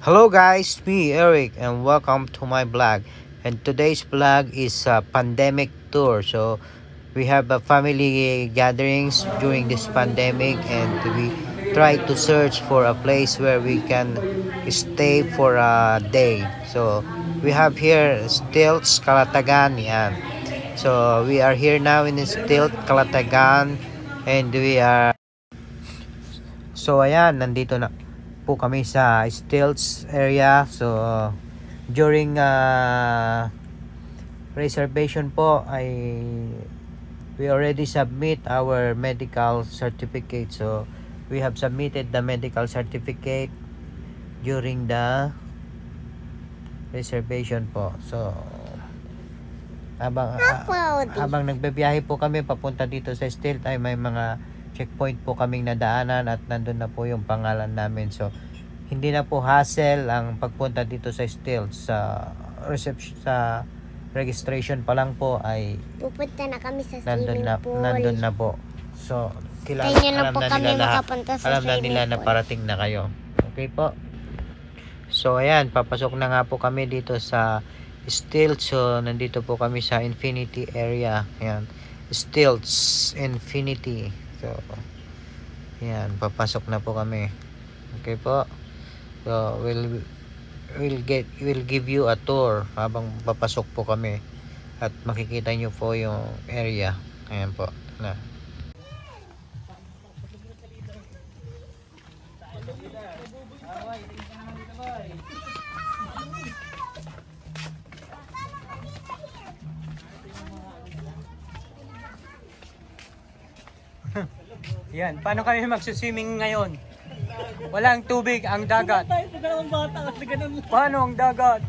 Hello guys, me Eric and welcome to my vlog. And today's vlog is a pandemic tour. So we have a family gatherings during this pandemic and we try to search for a place where we can stay for a day. So we have here Stilts Calatagan yan. So we are here now in Stilts Calatagan and we are ayan, nandito na po kami sa Stilts area. So during reservation po ay we already submit our medical certificate. So we have submitted the medical certificate during the reservation po. So habang nagbibiyahe po kami papunta dito sa Stilts ay may mga checkpoint po kaming nadaanan at nandun na po yung pangalan namin. So hindi na po hassle ang pagpunta dito sa Stilts. Sa reception, sa registration pa lang po ay pupunta na kami sa swimming pool. Nandun na po. So alam na nila na parating na kayo. Okay po. So ayan, papasok na nga po kami dito sa Stilts. So nandito po kami sa Infinity area. Ayan, Stilts Infinity. So ayan, papasok na po kami. Okay po. So we'll give you a tour habang papasok po kami at makikita nyo po yung area. Ayan po na. Yan, paano kami magsiswimming ngayon? Walang tubig, ang dagat. Paano ang dagat?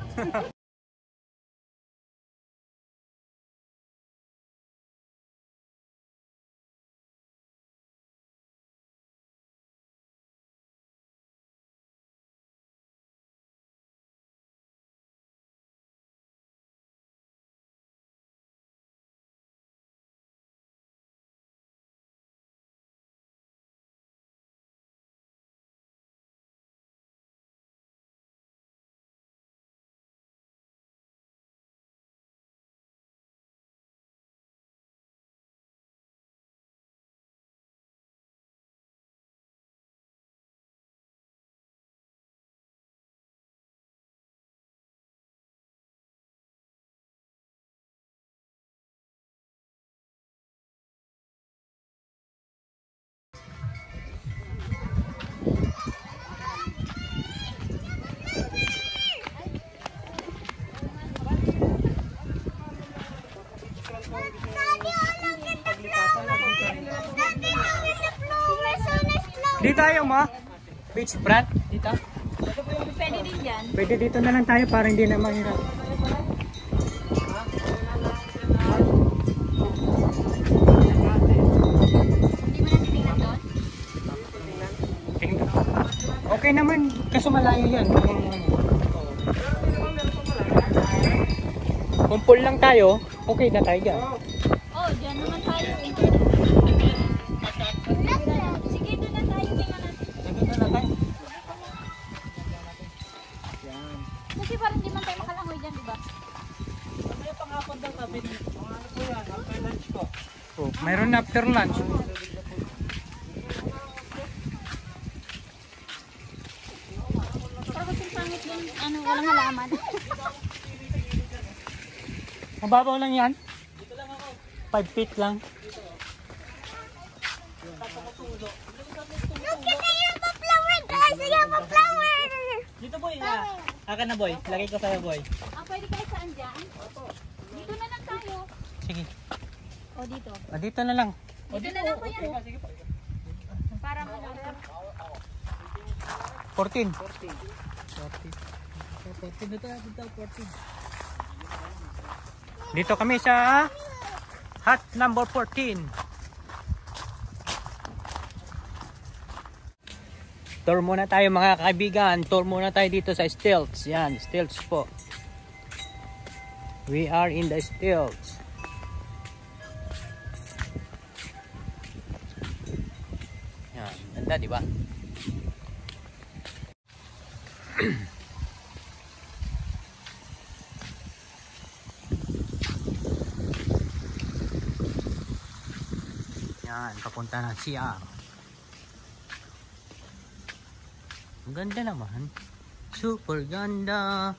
Dito tayo mo? Beach front? Dito? Pwede din dyan. Pwede dito na lang tayo para hindi na mahirap. Okay naman, kaso malayo yan. Kung full lang tayo, okay na tayo dyan. Oh, dyan naman tayo. Sige, doon na tayo. Kasi parang hindi man tayo makalangoy dyan, diba? May pang-hapon daw sabi niyo. Ano po yan? After lunch ko. Oh, mayroon na after lunch. Parang kasing pangit yung walang halaman. Mababaw lang yan. 5 feet lang. Dito boy, akan na boy. Lagay ko sa'yo boy. Pwede kayo saan dyan? Dito na lang tayo. Sige. O dito. Dito na lang. Dito na lang po yan. Para mo lang. 14. 14 dito, 14. Dito kami sa hut number 14. Tour muna tayo mga kaibigan. Tour muna tayo dito sa Stilts. Yan, Stilts po. We are in the Stilts. Yan, ganda, di ba? Yan, papunta ng CR. Ang ganda naman. Super ganda.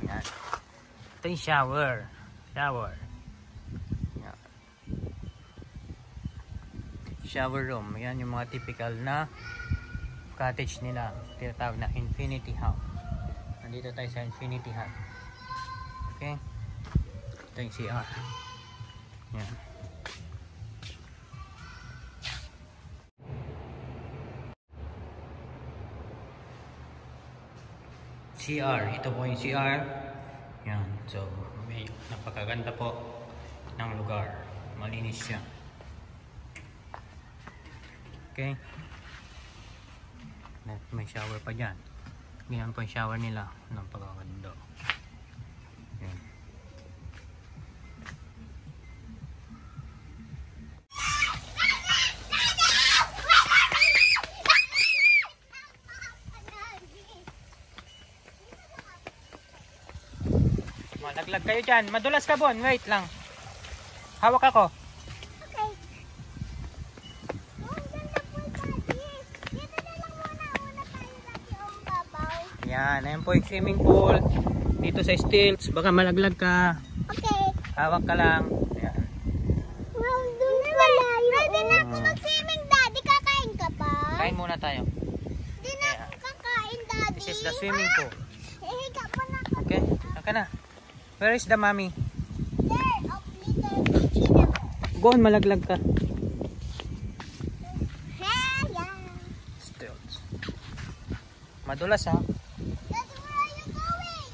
Yan. Ito yung shower. Shower. Yan. Shower room. Yan yung mga typical na cottage nila. Tinatawag na Infinity House. Nandito tayo sa Infinity House. Okay. Ito yung CR. Yan. CR. Ito po yung CR. Yan. So, may napakaganda po ng lugar. Malinis siya. Okay. May shower pa dyan. Ganyan po yung shower nila. Napakaganda. Yan. Malaglag kayo dyan. Madulas ka, Bon. Wait lang. Hawak ako. Yan, ayan po yung swimming pool. Dito sa stilts, baka malaglag ka. Okay. Hawak ka lang. Ayan. Wow, dun pala yun. Pwede na ako mag-swimming, Daddy. Kakain ka pa? Kain muna tayo. Di na ako kakain, Daddy. This is the swimming pool. Hihiga pa na ako. Okay, saka na. Where is the mommy? There, of little China. Gon, malaglag ka. Hey, yeah. Stilts. Madulas ha. Daddy, where are you going?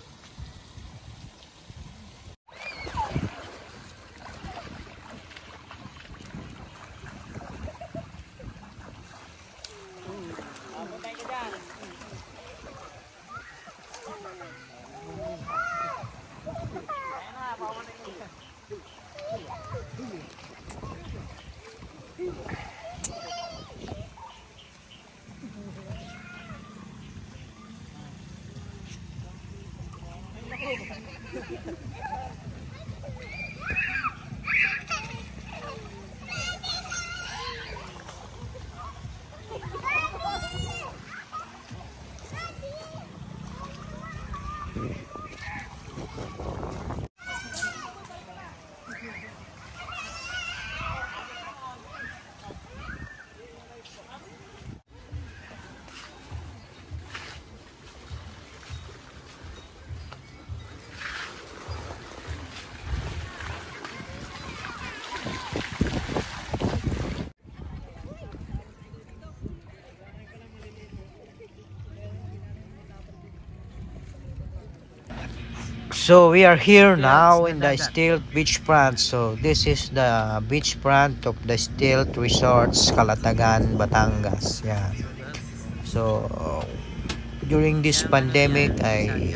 So we are here now in the Stilt beachfront. So this is the beachfront of the Stilt Resorts, Calatagan, Batangas. Yeah. So during this pandemic ay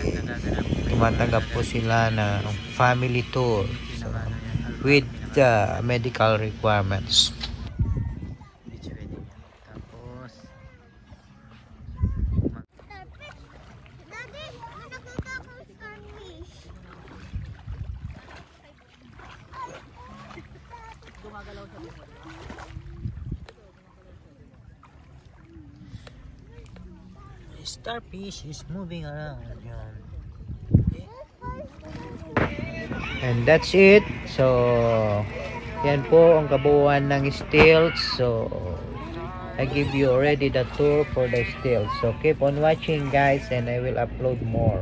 tumatanggap po sila ng family tour, so, with medical requirements. Daddy, may nakita akong starfish. Starfish is moving around. Yan. And that's it. So yan po ang kabuuan ng stilts. So I give you already the tour for the stilts. So keep on watching guys, and I will upload more.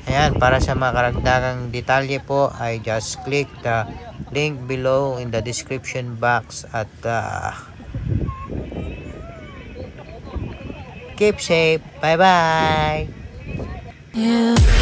Ayan, para sa mga karagdagang detalye po, I just click the link below in the description box at keep safe. Bye bye. Yeah.